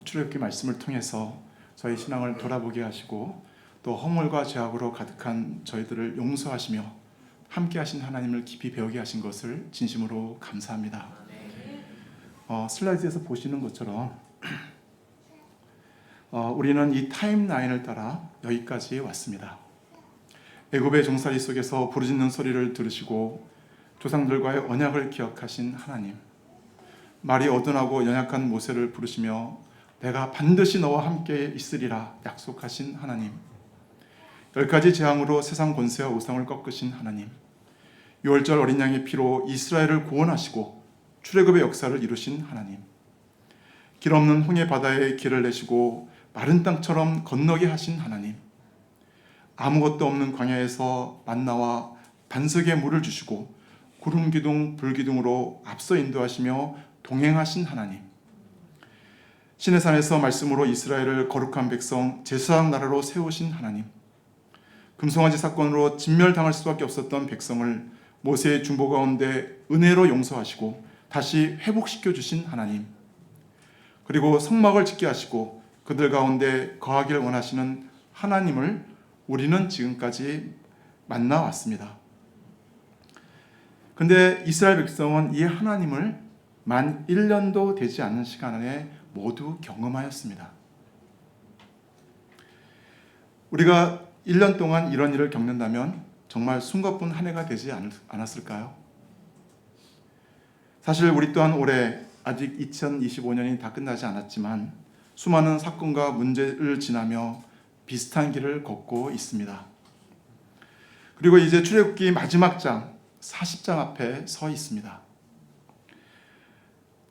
출애굽기 말씀을 통해서 저희 신앙을 돌아보게 하시고 또 허물과 죄악으로 가득한 저희들을 용서하시며 함께 하신 하나님을 깊이 배우게 하신 것을 진심으로 감사합니다. 슬라이드에서 보시는 것처럼 우리는 이 타임라인을 따라 여기까지 왔습니다. 애굽의 종살이 속에서 부르짖는 소리를 들으시고 조상들과의 언약을 기억하신 하나님, 말이 어둔하고 연약한 모세를 부르시며 내가 반드시 너와 함께 있으리라 약속하신 하나님, 10가지 재앙으로 세상 권세와 우상을 꺾으신 하나님, 유월절 어린 양의 피로 이스라엘을 구원하시고 출애굽의 역사를 이루신 하나님, 길 없는 홍해 바다에 길을 내시고 마른 땅처럼 건너게 하신 하나님, 아무것도 없는 광야에서 만나와 반석에 물을 주시고 구름 기둥 불 기둥으로 앞서 인도하시며 동행하신 하나님, 시내산에서 말씀으로 이스라엘을 거룩한 백성 제사장 나라로 세우신 하나님, 금송아지 사건으로 진멸당할 수밖에 없었던 백성을 모세의 중보 가운데 은혜로 용서하시고 다시 회복시켜 주신 하나님, 그리고 성막을 짓게 하시고 그들 가운데 거하기를 원하시는 하나님을 우리는 지금까지 만나왔습니다. 근데 이스라엘 백성은 이 하나님을 만 1년도 되지 않는 시간 안에 모두 경험하였습니다. 우리가 1년 동안 이런 일을 겪는다면 정말 숨가쁜 한 해가 되지 않았을까요? 사실 우리 또한 올해 아직 2025년이 다 끝나지 않았지만 수많은 사건과 문제를 지나며 비슷한 길을 걷고 있습니다. 그리고 이제 출애굽기 마지막 장 40장 앞에 서 있습니다.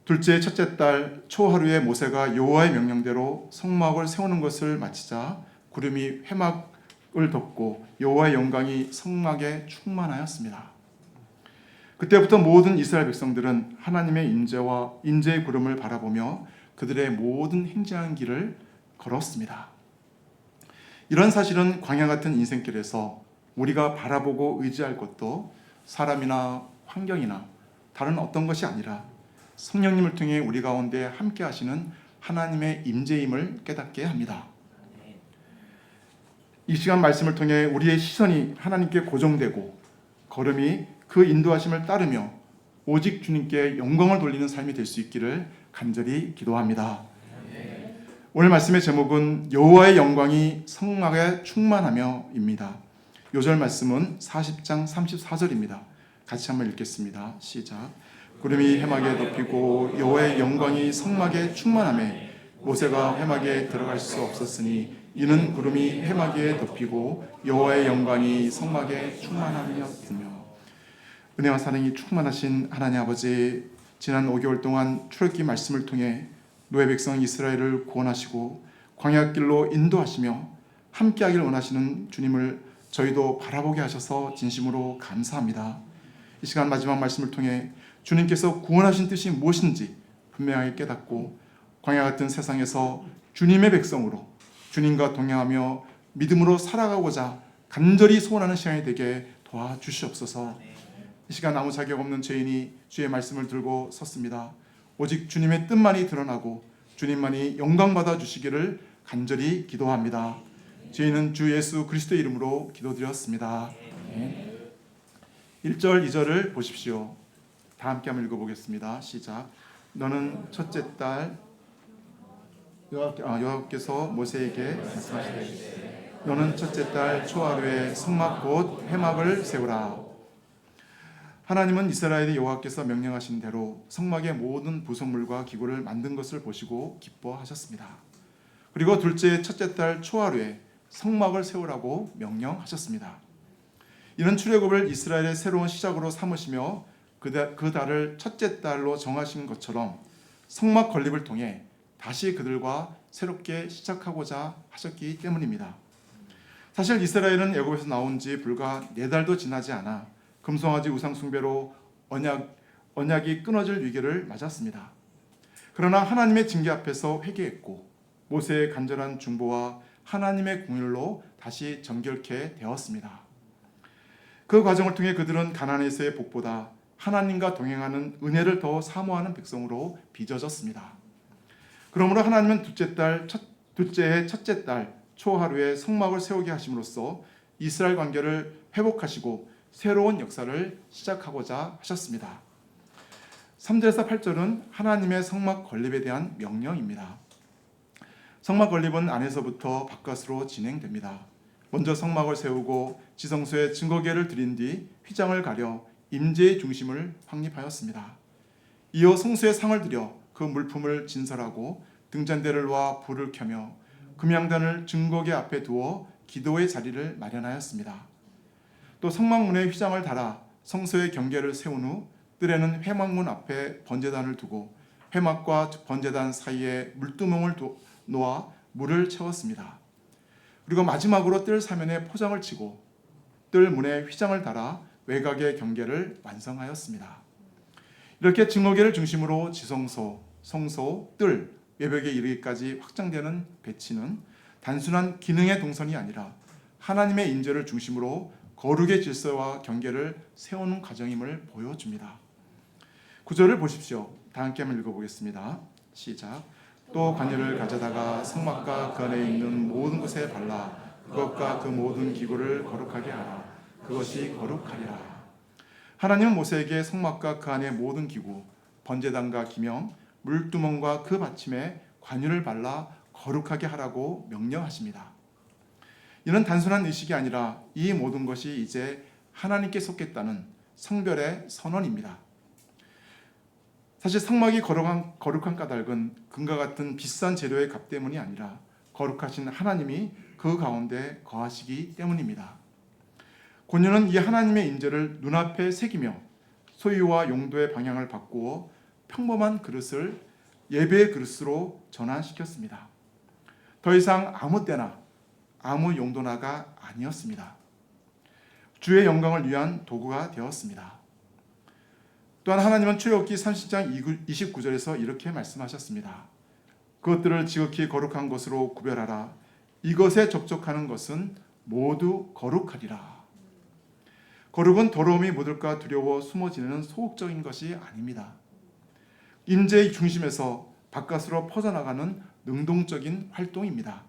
둘째 첫째 달 초하루에 모세가 여호와의 명령대로 성막을 세우는 것을 마치자 구름이 회막을 덮고 여호와의 영광이 성막에 충만하였습니다. 그때부터 모든 이스라엘 백성들은 하나님의 인재의 구름을 바라보며 그들의 모든 행진하는 길을 걸었습니다. 이런 사실은 광야 같은 인생길에서 우리가 바라보고 의지할 것도 사람이나 환경이나 다른 어떤 것이 아니라 성령님을 통해 우리 가운데 함께 하시는 하나님의 임재임을 깨닫게 합니다. 이 시간 말씀을 통해 우리의 시선이 하나님께 고정되고 걸음이 그 인도하심을 따르며 오직 주님께 영광을 돌리는 삶이 될 수 있기를 간절히 기도합니다. 오늘 말씀의 제목은 여호와의 영광이 성막에 충만하며입니다. 요절 말씀은 40장 34절입니다. 같이 한번 읽겠습니다. 시작. 구름이 회막에 덮이고 여호와의 영광이 성막에 충만하매 모세가 회막에 들어갈 수 없었으니 이는 구름이 회막에 덮이고 여호와의 영광이 성막에 충만하였으며. 은혜와 사랑이 충만하신 하나님 아버지, 지난 5개월 동안 출애굽기 말씀을 통해 노예 백성 이스라엘을 구원하시고 광야길로 인도하시며 함께하길 원하시는 주님을 저희도 바라보게 하셔서 진심으로 감사합니다. 이 시간 마지막 말씀을 통해 주님께서 구원하신 뜻이 무엇인지 분명하게 깨닫고 광야 같은 세상에서 주님의 백성으로 주님과 동행하며 믿음으로 살아가고자 간절히 소원하는 시간이 되게 도와주시옵소서. 이 시간 아무 자격 없는 죄인이 주의 말씀을 들고 섰습니다. 오직 주님의 뜻만이 드러나고 주님만이 영광받아 주시기를 간절히 기도합니다. 저희는 주 예수 그리스도의 이름으로 기도드렸습니다. 1절 2절을 보십시오. 다 함께 한번 읽어보겠습니다. 시작. 너는 첫째 달 여호와께서 모세에게 말씀하시되 너는 첫째 달 초하루에 성막 곧 회막을 세우라. 하나님은 이스라엘의 여호와께서 명령하신 대로 성막의 모든 부속물과 기구를 만든 것을 보시고 기뻐하셨습니다. 그리고 둘째 첫째 달 초하루에 성막을 세우라고 명령하셨습니다. 이는 출애굽을 이스라엘의 새로운 시작으로 삼으시며 그 달을 첫째 달로 정하신 것처럼 성막 건립을 통해 다시 그들과 새롭게 시작하고자 하셨기 때문입니다. 사실 이스라엘은 애굽에서 나온 지 불과 4달도 지나지 않아 금송아지 우상 숭배로 언약이 끊어질 위기를 맞았습니다. 그러나 하나님의 징계 앞에서 회개했고 모세의 간절한 중보와 하나님의 긍휼로 다시 정결케 되었습니다. 그 과정을 통해 그들은 가나안에서의 복보다 하나님과 동행하는 은혜를 더 사모하는 백성으로 빚어졌습니다. 그러므로 하나님은 둘째의 첫째 달 초하루에 성막을 세우게 하심으로써 이스라엘 관계를 회복하시고 새로운 역사를 시작하고자 하셨습니다. 3절에서 8절은 하나님의 성막 건립에 대한 명령입니다. 성막 건립은 안에서부터 바깥으로 진행됩니다. 먼저 성막을 세우고 지성소에 증거궤를 드린 뒤 휘장을 가려 임재의 중심을 확립하였습니다. 이어 성소에 상을 들여 그 물품을 진설하고 등잔대를 놓아 불을 켜며 금양단을 증거궤 앞에 두어 기도의 자리를 마련하였습니다. 또 성막문에 휘장을 달아 성소의 경계를 세운 후 뜰에는 회막문 앞에 번제단을 두고 회막과 번제단 사이에 물두멍을 놓아 물을 채웠습니다. 그리고 마지막으로 뜰 사면에 포장을 치고 뜰 문에 휘장을 달아 외곽의 경계를 완성하였습니다. 이렇게 증거궤를 중심으로 지성소, 성소, 뜰, 외벽에 이르기까지 확장되는 배치는 단순한 기능의 동선이 아니라 하나님의 임재를 중심으로 거룩의 질서와 경계를 세우는 과정임을 보여줍니다. 구절을 보십시오. 다 함께 한번 읽어보겠습니다. 시작. 또 관유를 가져다가 성막과 그 안에 있는 모든 곳에 발라 그것과 그 모든 기구를 거룩하게 하라. 그것이 거룩하리라. 하나님은 모세에게 성막과 그 안의 모든 기구, 번제단과 기명, 물두멍과 그 받침에 관유를 발라 거룩하게 하라고 명령하십니다. 이는 단순한 의식이 아니라 이 모든 것이 이제 하나님께 속했다는 성별의 선언입니다. 사실 성막이 거룩한 까닭은 금과 같은 비싼 재료의 값 때문이 아니라 거룩하신 하나님이 그 가운데 거하시기 때문입니다. 고뇌는 이 하나님의 임재를 눈앞에 새기며 소유와 용도의 방향을 바꾸어 평범한 그릇을 예배의 그릇으로 전환시켰습니다. 더 이상 아무 때나 아무 용도나가 아니었습니다. 주의 영광을 위한 도구가 되었습니다. 또한 하나님은 출애굽기 30장 29절에서 이렇게 말씀하셨습니다. 그것들을 지극히 거룩한 것으로 구별하라. 이것에 접촉하는 것은 모두 거룩하리라. 거룩은 더러움이 묻을까 두려워 숨어 지내는 소극적인 것이 아닙니다. 임재의 중심에서 바깥으로 퍼져나가는 능동적인 활동입니다.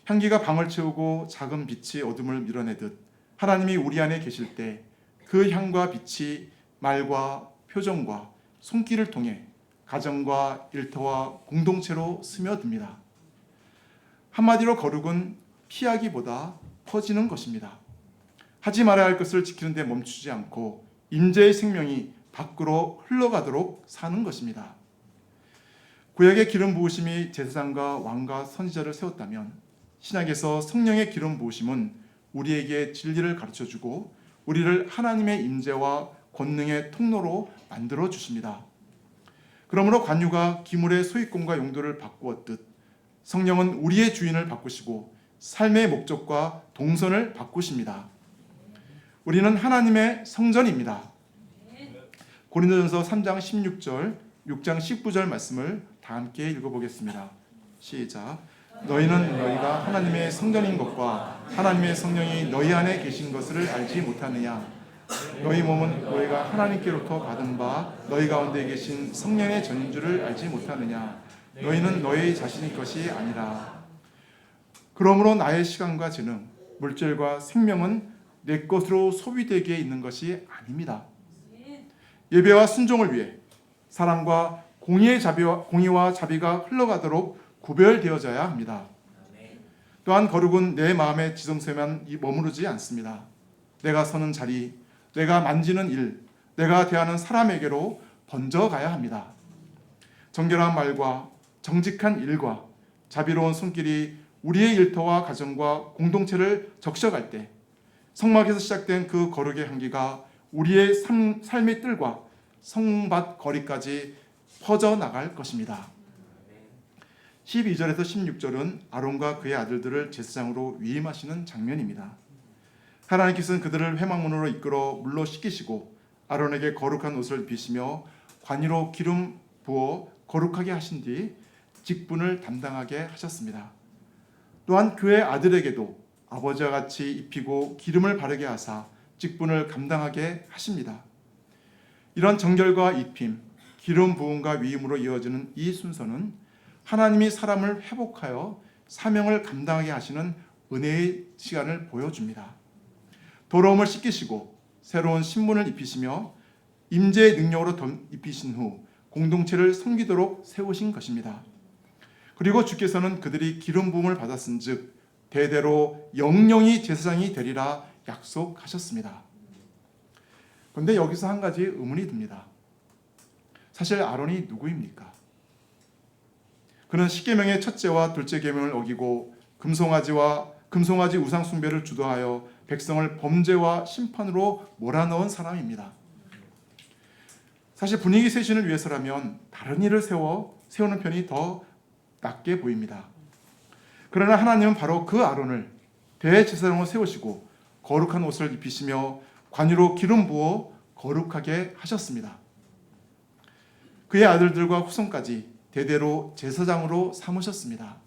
향기가 방을 채우고 작은 빛이 어둠을 밀어내듯 하나님이 우리 안에 계실 때 그 향과 빛이 말과 표정과 손길을 통해 가정과 일터와 공동체로 스며듭니다. 한마디로 거룩은 피하기보다 퍼지는 것입니다. 하지 말아야 할 것을 지키는 데 멈추지 않고 임재의 생명이 밖으로 흘러가도록 사는 것입니다. 구약의 기름 부으심이 제사장과 왕과 선지자를 세웠다면 신약에서 성령의 기름 부으심은 우리에게 진리를 가르쳐주고 우리를 하나님의 임재와 권능의 통로로 만들어 주십니다. 그러므로 관유가 기물의 소유권과 용도를 바꾸었듯 성령은 우리의 주인을 바꾸시고 삶의 목적과 동선을 바꾸십니다. 우리는 하나님의 성전입니다. 고린도전서 3장 16절, 6장 19절 말씀을 다 함께 읽어보겠습니다. 시작. 너희는 너희가 하나님의 성전인 것과 하나님의 성령이 너희 안에 계신 것을 알지 못하느냐? 너희 몸은 너희가 하나님께로부터 받은 바 너희 가운데 계신 성령의 전인 줄을 알지 못하느냐? 너희는 너희 자신의 것이 아니라. 그러므로 나의 시간과 재능, 물질과 생명은 내 것으로 소비되게 있는 것이 아닙니다. 예배와 순종을 위해 사랑과 공의와 자비가 흘러가도록 구별되어져야 합니다. 또한 거룩은 내 마음의 지성소에만 머무르지 않습니다. 내가 서는 자리, 내가 만지는 일, 내가 대하는 사람에게로 번져가야 합니다. 정결한 말과 정직한 일과 자비로운 손길이 우리의 일터와 가정과 공동체를 적셔갈 때 성막에서 시작된 그 거룩의 향기가 우리의 삶의 뜰과 성bat 거리까지 퍼져나갈 것입니다. 12절에서 16절은 아론과 그의 아들들을 제사장으로 위임하시는 장면입니다. 하나님께서는 그들을 회막문으로 이끌어 물로 씻기시고 아론에게 거룩한 옷을 입히시며 관유로 기름 부어 거룩하게 하신 뒤 직분을 담당하게 하셨습니다. 또한 그의 아들에게도 아버지와 같이 입히고 기름을 바르게 하사 직분을 감당하게 하십니다. 이런 정결과 입힘, 기름 부음과 위임으로 이어지는 이 순서는 하나님이 사람을 회복하여 사명을 감당하게 하시는 은혜의 시간을 보여줍니다. 더러움을 씻기시고 새로운 신분을 입히시며 임재의 능력으로 입히신 후 공동체를 섬기도록 세우신 것입니다. 그리고 주께서는 그들이 기름 부음을 받았은즉 대대로 영영이 제사장이 되리라 약속하셨습니다. 그런데 여기서 한 가지 의문이 듭니다. 사실 아론이 누구입니까? 그는 십계명의 첫째와 둘째 계명을 어기고 금송아지 우상 숭배를 주도하여 백성을 범죄와 심판으로 몰아넣은 사람입니다. 사실 분위기 쇄신을 위해서라면 다른 일을 세우는 편이 더 낫게 보입니다. 그러나 하나님은 바로 그 아론을 대제사장으로 세우시고 거룩한 옷을 입히시며 관유로 기름 부어 거룩하게 하셨습니다. 그의 아들들과 후손까지 대대로 제사장으로 삼으셨습니다.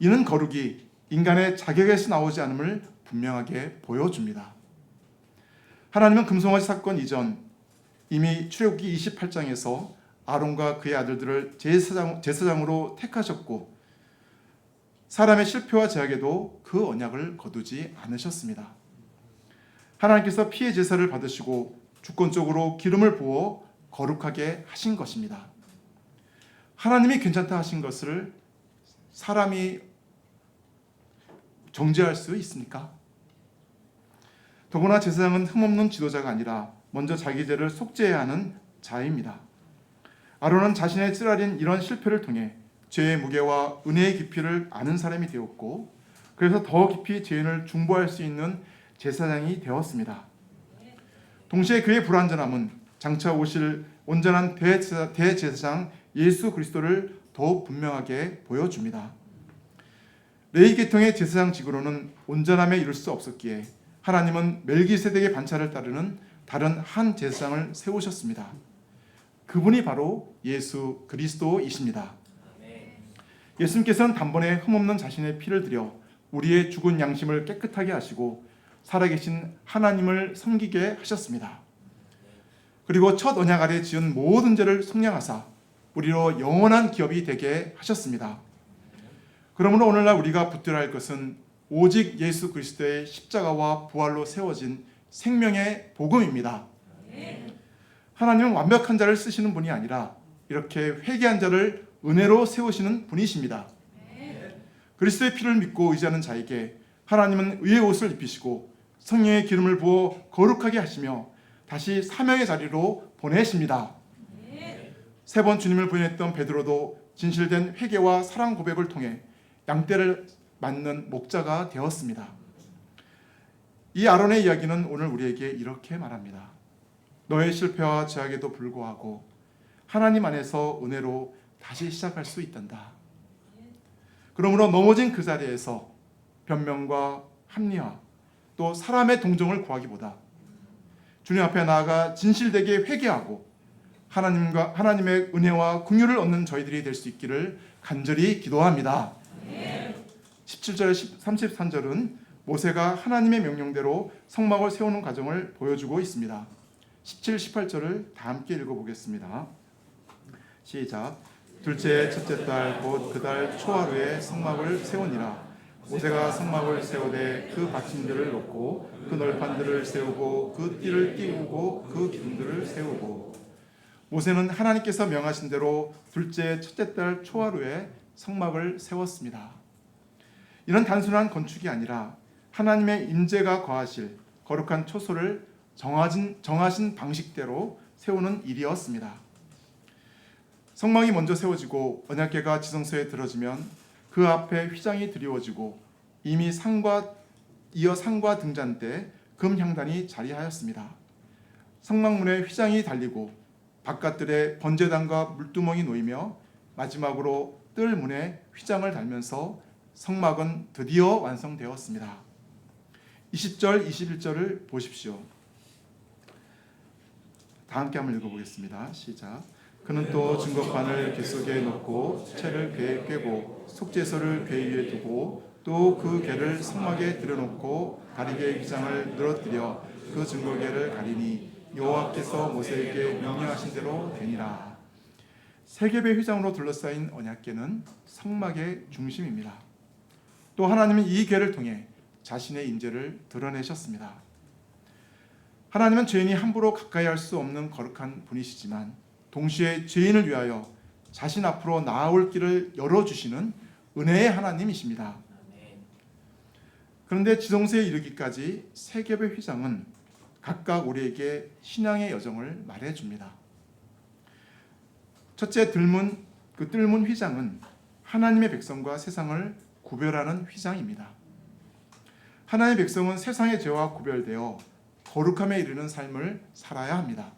이는 거룩이 인간의 자격에서 나오지 않음을 분명하게 보여줍니다. 하나님은 금송아지 사건 이전 이미 출애굽기 28장에서 아론과 그의 아들들을 제사장으로 택하셨고 사람의 실패와 제약에도 그 언약을 거두지 않으셨습니다. 하나님께서 피의 제사를 받으시고 주권적으로 기름을 부어 거룩하게 하신 것입니다. 하나님이 괜찮다 하신 것을 사람이 정죄할 수 있습니까? 더구나 제사장은 흠없는 지도자가 아니라 먼저 자기 죄를 속죄해야 하는 자입니다. 아론은 자신의 찌라린 이런 실패를 통해 죄의 무게와 은혜의 깊이를 아는 사람이 되었고 그래서 더 깊이 죄인을 중보할 수 있는 제사장이 되었습니다. 동시에 그의 불완전함은 장차 오실 온전한 대제사장 예수 그리스도를 더욱 분명하게 보여줍니다. 레위 계통의 제사장직으로는 온전함에 이를 수 없었기에 하나님은 멜기세덱의 반차를 따르는 다른 한 제사장을 세우셨습니다. 그분이 바로 예수 그리스도이십니다. 예수님께서는 단번에 흠없는 자신의 피를 들여 우리의 죽은 양심을 깨끗하게 하시고 살아계신 하나님을 섬기게 하셨습니다. 그리고 첫 언약 아래 지은 모든 죄를 속량하사 우리로 영원한 기업이 되게 하셨습니다. 그러므로 오늘날 우리가 붙들어야 할 것은 오직 예수 그리스도의 십자가와 부활로 세워진 생명의 복음입니다. 하나님은 완벽한 자를 쓰시는 분이 아니라 이렇게 회개한 자를 은혜로 세우시는 분이십니다. 그리스도의 피를 믿고 의지하는 자에게 하나님은 의의 옷을 입히시고 성령의 기름을 부어 거룩하게 하시며 다시 사명의 자리로 보내십니다. 세 번 주님을 부인했던 베드로도 진실된 회개와 사랑 고백을 통해 양떼를 맞는 목자가 되었습니다. 이 아론의 이야기는 오늘 우리에게 이렇게 말합니다. 너의 실패와 제약에도 불구하고 하나님 안에서 은혜로 다시 시작할 수 있단다. 그러므로 넘어진 그 자리에서 변명과 합리화 또 사람의 동정을 구하기보다 주님 앞에 나아가 진실되게 회개하고 하나님의 은혜와 긍휼을 얻는 저희들이 될 수 있기를 간절히 기도합니다. 17절 33절은 모세가 하나님의 명령대로 성막을 세우는 과정을 보여주고 있습니다. 17, 18절을 다 함께 읽어보겠습니다. 시작. 둘째 첫째 달 곧 그 달 초하루에 성막을 세우니라. 모세가 성막을 세우되 그 받침들을 놓고 그 널판들을 세우고 그 띠를 띄우고 그 기둥들을 세우고. 모세는 하나님께서 명하신 대로 둘째 첫째 달 초하루에 성막을 세웠습니다. 이런 단순한 건축이 아니라 하나님의 임재가 거하실 거룩한 초소를 정하신 방식대로 세우는 일이었습니다. 성막이 먼저 세워지고 언약궤가 지성소에 들어지면 그 앞에 휘장이 드리워지고 이미 상과 등잔 때 금향단이 자리하였습니다. 성막문에 휘장이 달리고 바깥들에 번제단과 물두멍이 놓이며 마지막으로 뜰 문에 휘장을 달면서 성막은 드디어 완성되었습니다. 20절, 21절을 보십시오. 다 함께 한번 읽어보겠습니다. 시작. 그는 또 증거판을 궤 속에 넣고 채를 궤에 꿰고 속죄소를 궤 위에 두고 또 그 궤를 성막에 들여놓고 가리개 휘장을 늘어뜨려 그 증거궤를 가리니 여호와께서 모세에게 명령하신 대로 되니라. 세계배 휘장으로 둘러싸인 언약궤는 성막의 중심입니다. 또 하나님은 이 궤를 통해 자신의 임재를 드러내셨습니다. 하나님은 죄인이 함부로 가까이 할 수 없는 거룩한 분이시지만 동시에 죄인을 위하여 자신 앞으로 나아올 길을 열어주시는 은혜의 하나님이십니다. 그런데 지성소에 이르기까지 세 겹의 휘장은 각각 우리에게 신앙의 여정을 말해줍니다. 첫째, 뜰문 휘장은 하나님의 백성과 세상을 구별하는 휘장입니다. 하나님의 백성은 세상의 죄와 구별되어 거룩함에 이르는 삶을 살아야 합니다.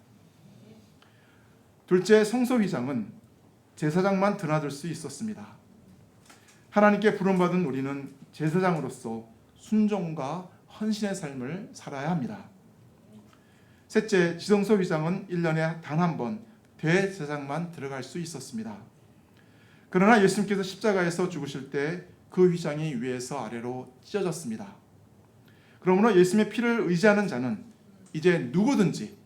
둘째, 성소 휘장은 제사장만 드나들 수 있었습니다. 하나님께 부름받은 우리는 제사장으로서 순종과 헌신의 삶을 살아야 합니다. 셋째, 지성소 휘장은 1년에 단 한 번 대제사장만 들어갈 수 있었습니다. 그러나 예수님께서 십자가에서 죽으실 때 그 휘장이 위에서 아래로 찢어졌습니다. 그러므로 예수님의 피를 의지하는 자는 이제 누구든지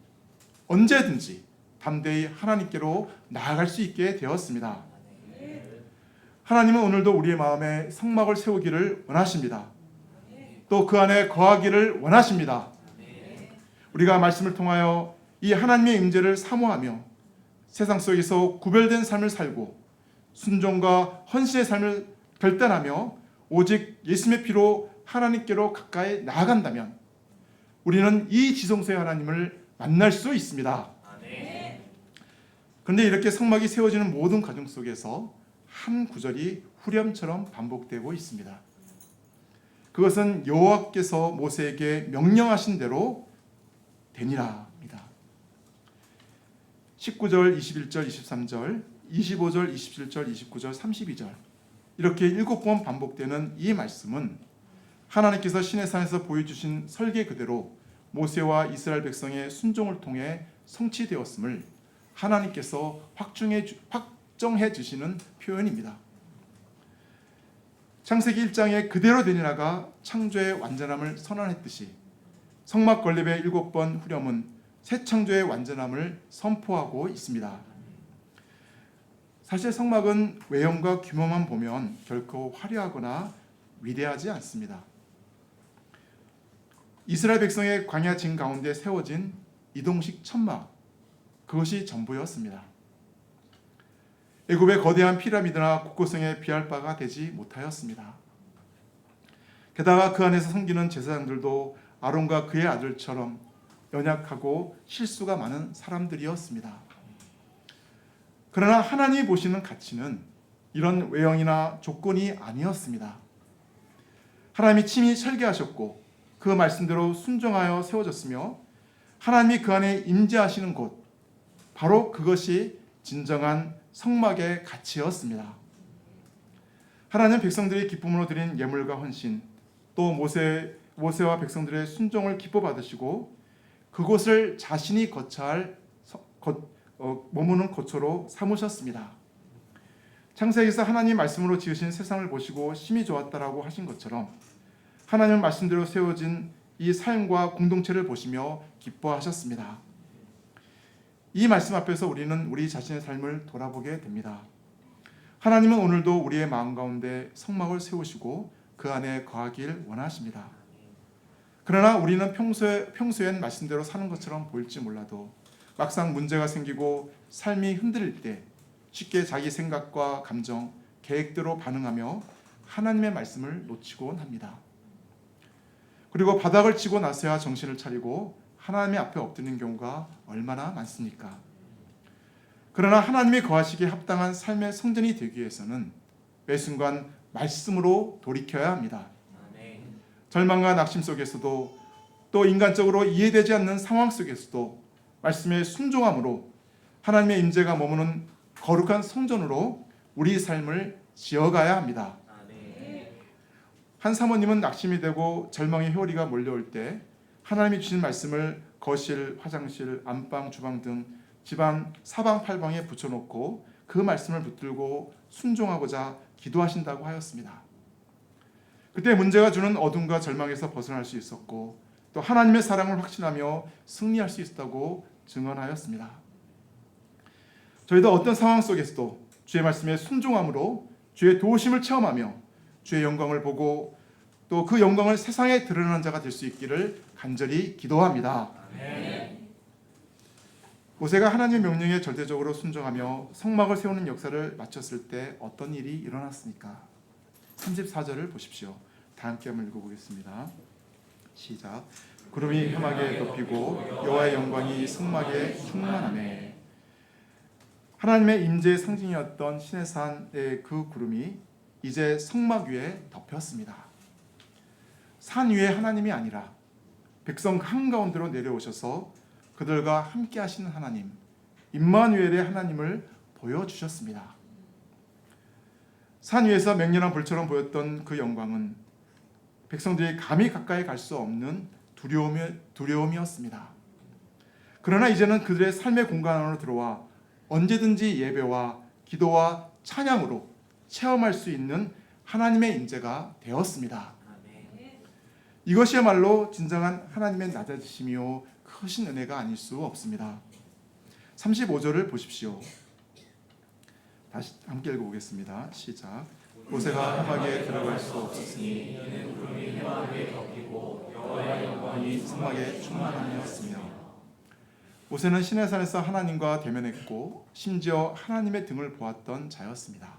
언제든지 담대히 하나님께로 나아갈 수 있게 되었습니다. 하나님은 오늘도 우리의 마음에 성막을 세우기를 원하십니다. 또 그 안에 거하기를 원하십니다. 우리가 말씀을 통하여 이 하나님의 임재를 사모하며 세상 속에서 구별된 삶을 살고 순종과 헌신의 삶을 결단하며 오직 예수님의 피로 하나님께로 가까이 나아간다면 우리는 이 지성소의 하나님을 만날 수 있습니다. 그런데 이렇게 성막이 세워지는 모든 과정 속에서 한 구절이 후렴처럼 반복되고 있습니다. 그것은 여호와께서 모세에게 명령하신 대로 되니라입니다. 19절, 21절, 23절, 25절, 27절, 29절, 32절 이렇게 7번 반복되는 이 말씀은 하나님께서 시내산에서 보여주신 설계 그대로 모세와 이스라엘 백성의 순종을 통해 성취되었음을 하나님께서 확정해 주시는 표현입니다. 창세기 1장에 그대로 되니라가 창조의 완전함을 선언했듯이 성막 건립의 7번 후렴은 새 창조의 완전함을 선포하고 있습니다. 사실 성막은 외형과 규모만 보면 결코 화려하거나 위대하지 않습니다. 이스라엘 백성의 광야 진 가운데 세워진 이동식 천막, 그것이 전부였습니다. 애굽의 거대한 피라미드나 국고성에 비할 바가 되지 못하였습니다. 게다가 그 안에서 섬기는 제사장들도 아론과 그의 아들처럼 연약하고 실수가 많은 사람들이었습니다. 그러나 하나님이 보시는 가치는 이런 외형이나 조건이 아니었습니다. 하나님이 친히 설계하셨고 그 말씀대로 순종하여 세워졌으며 하나님이 그 안에 임재하시는 곳, 바로 그것이 진정한 성막의 가치였습니다. 하나님은 백성들이 기쁨으로 드린 예물과 헌신, 또 모세와 백성들의 순종을 기뻐 받으시고 그곳을 자신이 거처할 머무는 거처로 삼으셨습니다. 창세기에서 하나님 말씀으로 지으신 세상을 보시고 심히 좋았다라고 하신 것처럼 하나님 말씀대로 세워진 이 삶과 공동체를 보시며 기뻐하셨습니다. 이 말씀 앞에서 우리는 우리 자신의 삶을 돌아보게 됩니다. 하나님은 오늘도 우리의 마음 가운데 성막을 세우시고 그 안에 거하길 원하십니다. 그러나 우리는 평소엔 말씀대로 사는 것처럼 보일지 몰라도 막상 문제가 생기고 삶이 흔들릴 때 쉽게 자기 생각과 감정, 계획대로 반응하며 하나님의 말씀을 놓치곤 합니다. 그리고 바닥을 치고 나서야 정신을 차리고 하나님의 앞에 엎드리는 경우가 얼마나 많습니까? 그러나 하나님이 거하시기에 합당한 삶의 성전이 되기 위해서는 매 순간 말씀으로 돌이켜야 합니다. 절망과 낙심 속에서도 또 인간적으로 이해되지 않는 상황 속에서도 말씀에 순종함으로 하나님의 임재가 머무는 거룩한 성전으로 우리 삶을 지어가야 합니다. 한 사모님은 낙심이 되고 절망의 회오리가 몰려올 때 하나님이 주신 말씀을 거실, 화장실, 안방, 주방 등 집안 사방팔방에 붙여놓고 그 말씀을 붙들고 순종하고자 기도하신다고 하였습니다. 그때 문제가 주는 어둠과 절망에서 벗어날 수 있었고 또 하나님의 사랑을 확신하며 승리할 수 있었다고 증언하였습니다. 저희도 어떤 상황 속에서도 주의 말씀에 순종함으로 주의 도우심을 체험하며 주의 영광을 보고 또 그 영광을 세상에 드러내는 자가 될 수 있기를 간절히 기도합니다. 모세가 하나님의 명령에 절대적으로 순종하며 성막을 세우는 역사를 마쳤을 때 어떤 일이 일어났습니까? 34절을 보십시오. 다 함께 한번 읽어보겠습니다. 시작. 구름이 회막에 덮이고 여호와의 영광이 성막에 충만하매. 하나님의 임재의 상징이었던 시내산의 그 구름이 이제 성막 위에 덮였습니다. 산 위에 하나님이 아니라 백성 한가운데로 내려오셔서 그들과 함께 하시는 하나님, 임마누엘의 하나님을 보여주셨습니다. 산 위에서 맹렬한 불처럼 보였던 그 영광은 백성들이 감히 가까이 갈 수 없는 두려움이었습니다. 그러나 이제는 그들의 삶의 공간 안으로 들어와 언제든지 예배와 기도와 찬양으로 체험할 수 있는 하나님의 임재가 되었습니다. 이것이야말로 진정한 하나님의 낮아지심이요 크신 은혜가 아닐 수 없습니다. 35절을 보십시오. 다시 함께 읽어보겠습니다. 시작. 모세가 회막에 들어갈 수 없었으니 이는 구름이 회막 위에 덮이고 여호와의 영광이 성막에 충만하였으며. 모세는 시내산에서 하나님과 대면했고 심지어 하나님의 등을 보았던 자였습니다.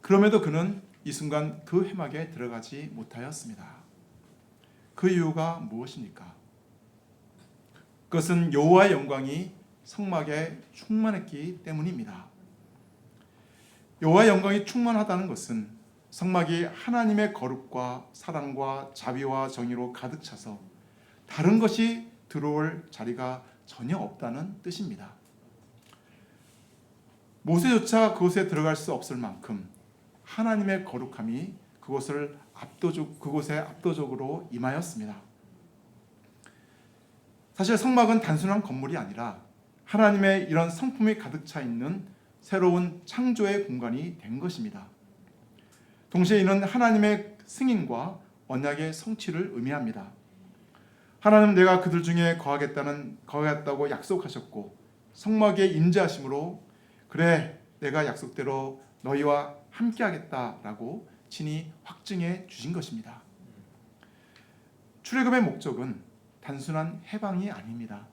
그럼에도 그는 이 순간 그 회막에 들어가지 못하였습니다. 그 이유가 무엇입니까? 그것은 여호와의 영광이 성막에 충만했기 때문입니다. 여호와의 영광이 충만하다는 것은 성막이 하나님의 거룩과 사랑과 자비와 정의로 가득 차서 다른 것이 들어올 자리가 전혀 없다는 뜻입니다. 모세조차 그곳에 들어갈 수 없을 만큼 하나님의 거룩함이 그곳에 압도적으로 임하였습니다. 사실 성막은 단순한 건물이 아니라 하나님의 이런 성품이 가득 차 있는 새로운 창조의 공간이 된 것입니다. 동시에 이는 하나님의 승인과 언약의 성취를 의미합니다. 하나님은 내가 그들 중에 거하겠다고 약속하셨고 성막에 임재하심으로 그래 내가 약속대로 너희와 함께하겠다라고 친히 확증해 주신 것입니다. 출애굽의 목적은 단순한 해방이 아닙니다.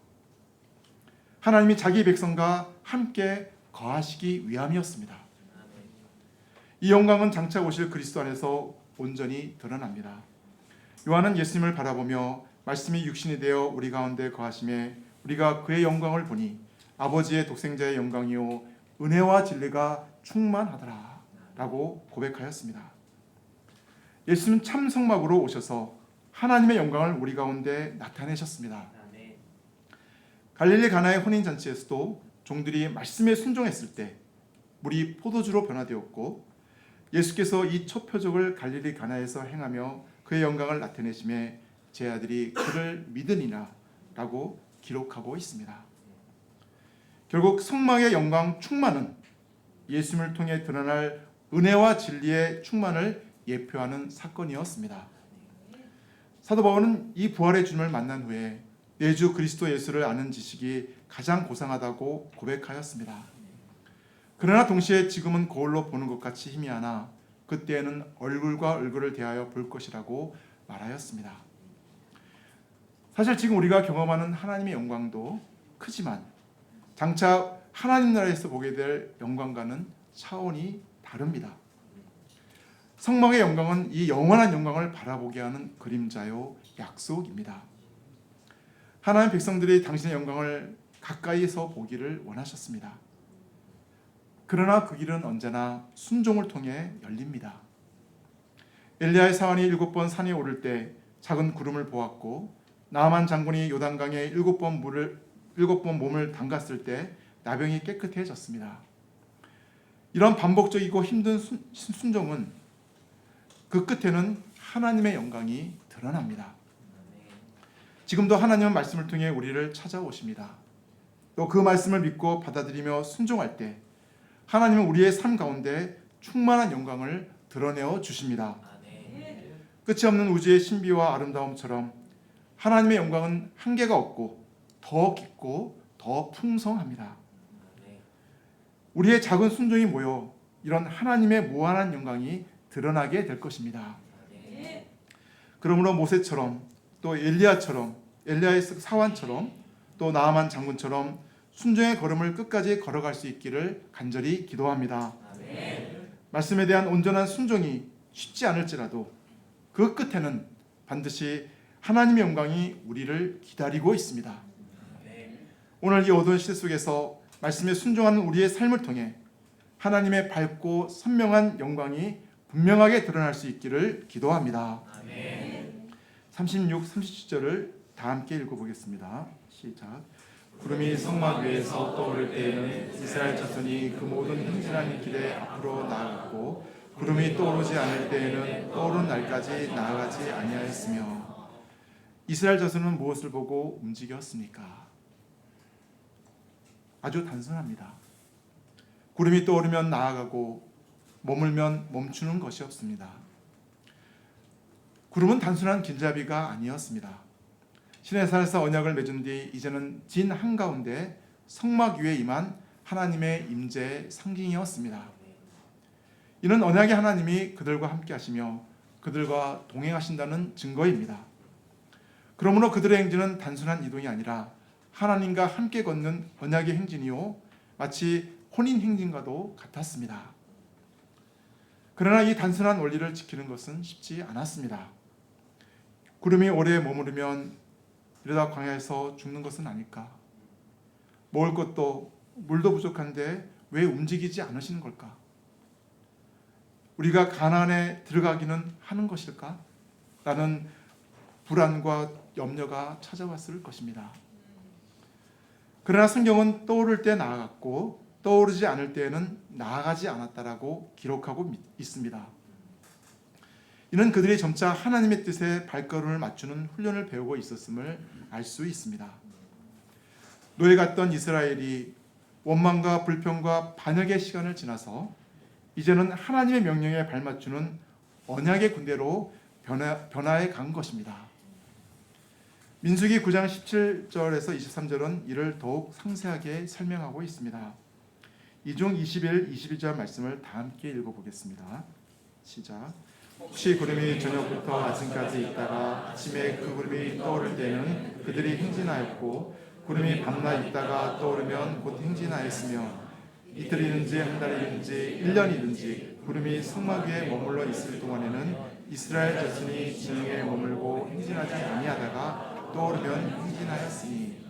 하나님이 자기 백성과 함께 거하시기 위함이었습니다. 이 영광은 장차 오실 그리스도 안에서 온전히 드러납니다. 요한은 예수님을 바라보며 말씀이 육신이 되어 우리 가운데 거하심에 우리가 그의 영광을 보니 아버지의 독생자의 영광이요 은혜와 진리가 충만하더라 라고 고백하였습니다. 예수님은 참 성막으로 오셔서 하나님의 영광을 우리 가운데 나타내셨습니다. 갈릴리 가나의 혼인잔치에서도 종들이 말씀에 순종했을 때 물이 포도주로 변화되었고 예수께서 이 첫 표적을 갈릴리 가나에서 행하며 그의 영광을 나타내심에 제 아들이 그를 믿으니라 라고 기록하고 있습니다. 결국 성막의 영광 충만은 예수님을 통해 드러날 은혜와 진리의 충만을 예표하는 사건이었습니다. 사도 바울은 이 부활의 주님을 만난 후에 내 주 그리스도 예수를 아는 지식이 가장 고상하다고 고백하였습니다. 그러나 동시에 지금은 거울로 보는 것 같이 희미하나 그때에는 얼굴과 얼굴을 대하여 볼 것이라고 말하였습니다. 사실 지금 우리가 경험하는 하나님의 영광도 크지만 장차 하나님 나라에서 보게 될 영광과는 차원이 다릅니다. 성막의 영광은 이 영원한 영광을 바라보게 하는 그림자요 약속입니다. 하나님 백성들이 당신의 영광을 가까이서 보기를 원하셨습니다. 그러나 그 길은 언제나 순종을 통해 열립니다. 엘리야의 사환이 7번 산에 오를 때 작은 구름을 보았고 나아만 장군이 요단강에 7번 몸을 담갔을 때 나병이 깨끗해졌습니다. 이런 반복적이고 힘든 순종은 그 끝에는 하나님의 영광이 드러납니다. 지금도 하나님은 말씀을 통해 우리를 찾아오십니다. 또 그 말씀을 믿고 받아들이며 순종할 때 하나님은 우리의 삶 가운데 충만한 영광을 드러내어 주십니다. 끝이 없는 우주의 신비와 아름다움처럼 하나님의 영광은 한계가 없고 더 깊고 더 풍성합니다. 우리의 작은 순종이 모여 이런 하나님의 무한한 영광이 드러나게 될 것입니다. 그러므로 모세처럼 또 엘리야의 사환처럼 또 나아만 장군처럼 순종의 걸음을 끝까지 걸어갈 수 있기를 간절히 기도합니다. 말씀에 대한 온전한 순종이 쉽지 않을지라도 그 끝에는 반드시 하나님의 영광이 우리를 기다리고 있습니다. 오늘 이 어두운 시대 속에서 말씀에 순종하는 우리의 삶을 통해 하나님의 밝고 선명한 영광이 분명하게 드러날 수 있기를 기도합니다. 36, 37절을 다 함께 읽어보겠습니다. 시작. 구름이 성막 위에서 떠오를 때에는 이스라엘 자손이 그 모든 행진하는 길에 앞으로 나아갔고 구름이 떠오르지 않을 때에는 떠오른 날까지 나아가지 아니하였으며 이스라엘 자손은 무엇을 보고 움직였습니까? 아주 단순합니다. 구름이 떠오르면 나아가고 머물면 멈추는 것이 없습니다. 구름은 단순한 길잡이가 아니었습니다. 시내산에서 언약을 맺은 뒤 이제는 진 한가운데 성막 위에 임한 하나님의 임재의 상징이었습니다. 이는 언약의 하나님이 그들과 함께 하시며 그들과 동행하신다는 증거입니다. 그러므로 그들의 행진은 단순한 이동이 아니라 하나님과 함께 걷는 언약의 행진이요 마치 혼인 행진과도 같았습니다. 그러나 이 단순한 원리를 지키는 것은 쉽지 않았습니다. 구름이 오래 머무르면 이러다 광야에서 죽는 것은 아닐까? 먹을 것도 물도 부족한데 왜 움직이지 않으시는 걸까? 우리가 가나안에 들어가기는 하는 것일까? 라는 불안과 염려가 찾아왔을 것입니다. 그러나 성경은 떠오를 때 나아갔고 떠오르지 않을 때에는 나아가지 않았다라고 기록하고 있습니다. 이는 그들이 점차 하나님의 뜻에 발걸음을 맞추는 훈련을 배우고 있었음을 알 수 있습니다. 노예 같던 이스라엘이 원망과 불평과 반역의 시간을 지나서 이제는 하나님의 명령에 발맞추는 언약의 군대로 변화해 간 것입니다. 민수기 9장 17절에서 23절은 이를 더욱 상세하게 설명하고 있습니다. 이중 21, 22절 말씀을 다 함께 읽어보겠습니다. 시작. 혹시 구름이 저녁부터 아침까지 있다가 아침에 그 구름이 떠오를 때는 그들이 행진하였고 구름이 밤낮 있다가 떠오르면 곧 행진하였으며 이틀이든지 한 달이든지 1년이든지 구름이 성막 위에 머물러 있을 동안에는 이스라엘 자손이 진영에 머물고 행진하지 아니하다가 떠오르면 행진하였으니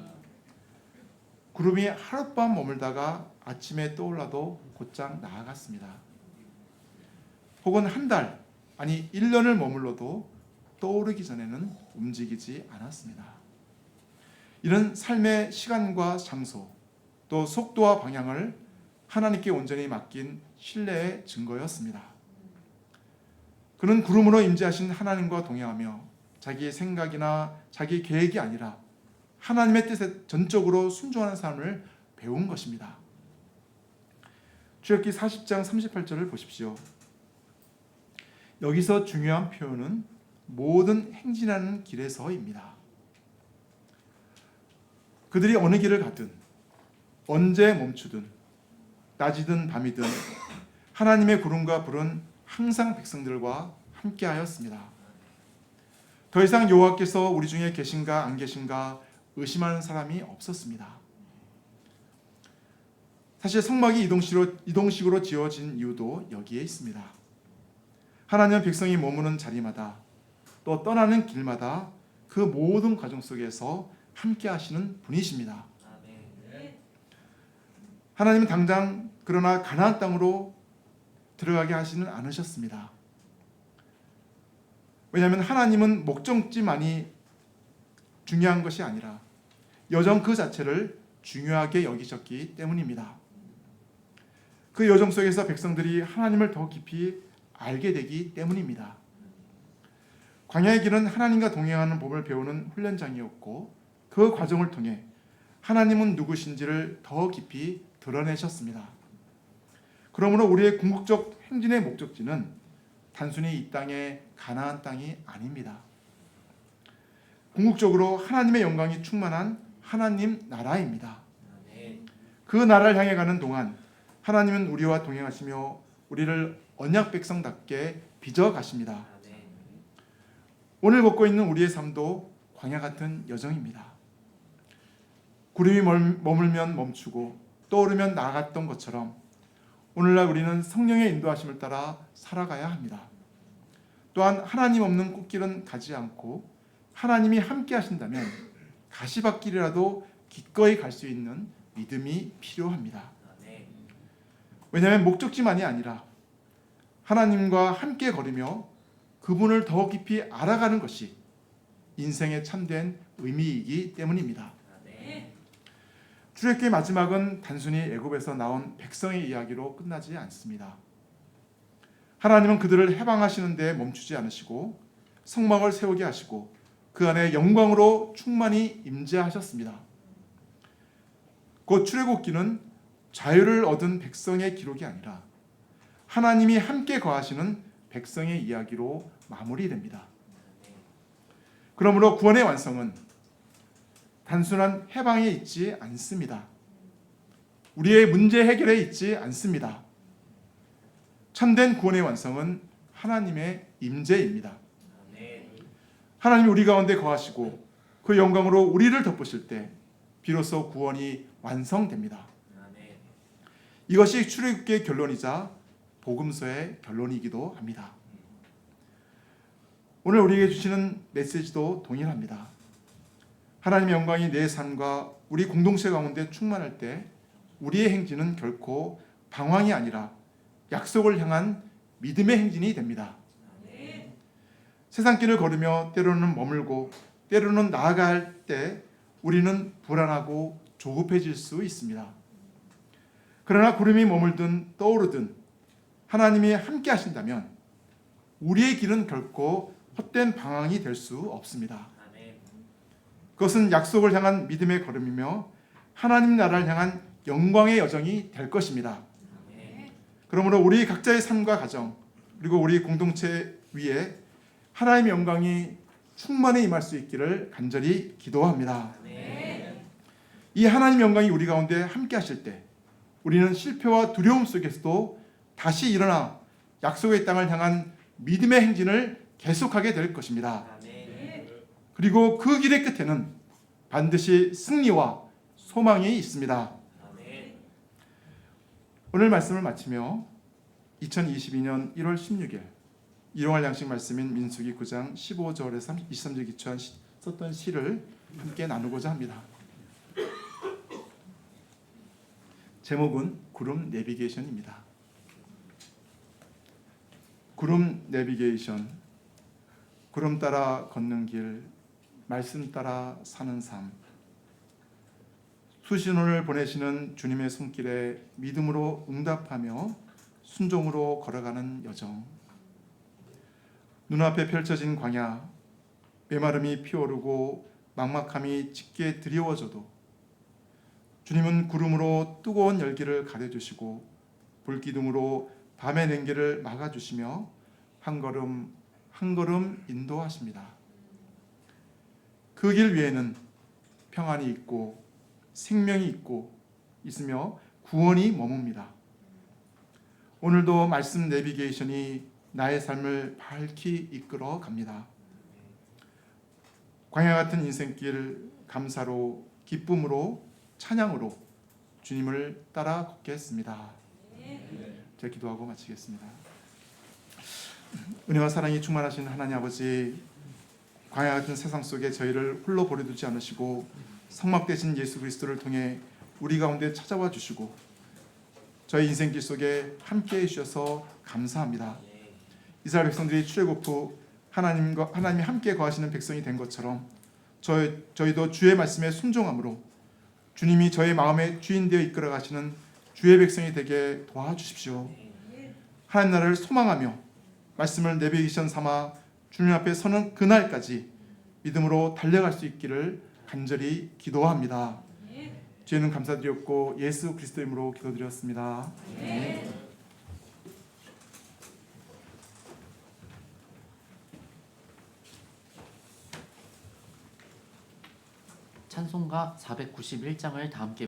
구름이 하룻밤 머물다가 아침에 떠올라도 곧장 나아갔습니다. 혹은 한 달, 아니 1년을 머물러도 떠오르기 전에는 움직이지 않았습니다. 이런 삶의 시간과 장소, 또 속도와 방향을 하나님께 온전히 맡긴 신뢰의 증거였습니다. 그는 구름으로 임재하신 하나님과 동행하며 자기의 생각이나 자기 계획이 아니라 하나님의 뜻에 전적으로 순종하는 삶을 배운 것입니다. 출애굽기 40장 38절을 보십시오. 여기서 중요한 표현은 모든 행진하는 길에서입니다. 그들이 어느 길을 가든 언제 멈추든 낮이든 밤이든 하나님의 구름과 불은 항상 백성들과 함께하였습니다. 더 이상 여호와께서 우리 중에 계신가 안 계신가 의심하는 사람이 없었습니다. 사실 성막이 이동식으로 지어진 이유도 여기에 있습니다. 하나님은 백성이 머무는 자리마다 또 떠나는 길마다 그 모든 과정 속에서 함께 하시는 분이십니다. 하나님은 당장 그러나 가나안 땅으로 들어가게 하시는 않으셨습니다. 왜냐하면 하나님은 목적지만이 중요한 것이 아니라 여정 그 자체를 중요하게 여기셨기 때문입니다. 그 여정 속에서 백성들이 하나님을 더 깊이 알게 되기 때문입니다. 광야의 길은 하나님과 동행하는 법을 배우는 훈련장이었고 그 과정을 통해 하나님은 누구신지를 더 깊이 드러내셨습니다. 그러므로 우리의 궁극적 행진의 목적지는 단순히 이 땅의 가나안 땅이 아닙니다. 궁극적으로 하나님의 영광이 충만한 하나님 나라입니다. 그 나라를 향해 가는 동안 하나님은 우리와 동행하시며 우리를 언약 백성답게 빚어 가십니다. 오늘 걷고 있는 우리의 삶도 광야 같은 여정입니다. 구름이 머물면 멈추고 떠오르면 나아갔던 것처럼 오늘날 우리는 성령의 인도하심을 따라 살아가야 합니다. 또한 하나님 없는 꽃길은 가지 않고 하나님이 함께 하신다면 가시밭길이라도 기꺼이 갈 수 있는 믿음이 필요합니다. 왜냐하면 목적지만이 아니라 하나님과 함께 걸으며 그분을 더 깊이 알아가는 것이 인생의 참된 의미이기 때문입니다. 출애굽기의 마지막은 단순히 애굽에서 나온 백성의 이야기로 끝나지 않습니다. 하나님은 그들을 해방하시는 데 멈추지 않으시고 성막을 세우게 하시고 그 안에 영광으로 충만히 임재하셨습니다. 곧 출애굽기는 자유를 얻은 백성의 기록이 아니라 하나님이 함께 거하시는 백성의 이야기로 마무리됩니다. 그러므로 구원의 완성은 단순한 해방에 있지 않습니다. 우리의 문제 해결에 있지 않습니다. 참된 구원의 완성은 하나님의 임재입니다. 하나님이 우리 가운데 거하시고 그 영광으로 우리를 덮으실 때 비로소 구원이 완성됩니다. 이것이 출애굽기의 결론이자 복음서의 결론이기도 합니다. 오늘 우리에게 주시는 메시지도 동일합니다. 하나님의 영광이 내 삶과 우리 공동체 가운데 충만할 때 우리의 행진은 결코 방황이 아니라 약속을 향한 믿음의 행진이 됩니다. 세상길을 걸으며 때로는 머물고 때로는 나아갈 때 우리는 불안하고 조급해질 수 있습니다. 그러나 구름이 머물든 떠오르든 하나님이 함께 하신다면 우리의 길은 결코 헛된 방황이 될 수 없습니다. 그것은 약속을 향한 믿음의 걸음이며 하나님 나라를 향한 영광의 여정이 될 것입니다. 그러므로 우리 각자의 삶과 가정 그리고 우리 공동체 위에 하나님의 영광이 충만히 임할 수 있기를 간절히 기도합니다. 이 하나님의 영광이 우리 가운데 함께 하실 때 우리는 실패와 두려움 속에서도 다시 일어나 약속의 땅을 향한 믿음의 행진을 계속하게 될 것입니다. 그리고 그 길의 끝에는 반드시 승리와 소망이 있습니다. 오늘 말씀을 마치며 2022년 1월 16일 일용할 양식 말씀인 민수기 9장 15절에서 23절 기초한 썼던 시를 함께 나누고자 합니다. 제목은 구름 내비게이션입니다. 구름 내비게이션, 구름 따라 걷는 길, 말씀 따라 사는 삶. 수신호를 보내시는 주님의 손길에 믿음으로 응답하며 순종으로 걸어가는 여정. 눈앞에 펼쳐진 광야, 메마름이 피어오르고 막막함이 짙게 드리워져도 주님은 구름으로 뜨거운 열기를 가려주시고 불기둥으로 밤의 냉기를 막아주시며 한 걸음 한 걸음 인도하십니다. 그 길 위에는 평안이 있고 생명이 있고 있으며 구원이 머뭅니다. 오늘도 말씀 내비게이션이 나의 삶을 밝히 이끌어 갑니다. 광야 같은 인생길 감사로 기쁨으로 찬양으로 주님을 따라 걷겠습니다. 제가 기도하고 마치겠습니다. 은혜와 사랑이 충만하신 하나님 아버지, 광야 같은 세상 속에 저희를 홀로 버려두지 않으시고 성막 되신 예수 그리스도를 통해 우리 가운데 찾아와 주시고 저희 인생길 속에 함께해 주셔서 감사합니다. 이스라엘 백성들이 출애굽 후 하나님이 함께 거하시는 백성이 된 것처럼 저희도 주의 말씀에 순종함으로 주님이 저희 마음의 주인 되어 이끌어 가시는 주의 백성이 되게 도와주십시오. 하나님 나라를 소망하며 말씀을 내비게이션 삼아 주님 앞에 서는 그날까지 믿음으로 달려갈 수 있기를 간절히 기도합니다. 주에는 감사드렸고 예수 그리스도 이름으로 기도드렸습니다. 찬송가 491장을 다 함께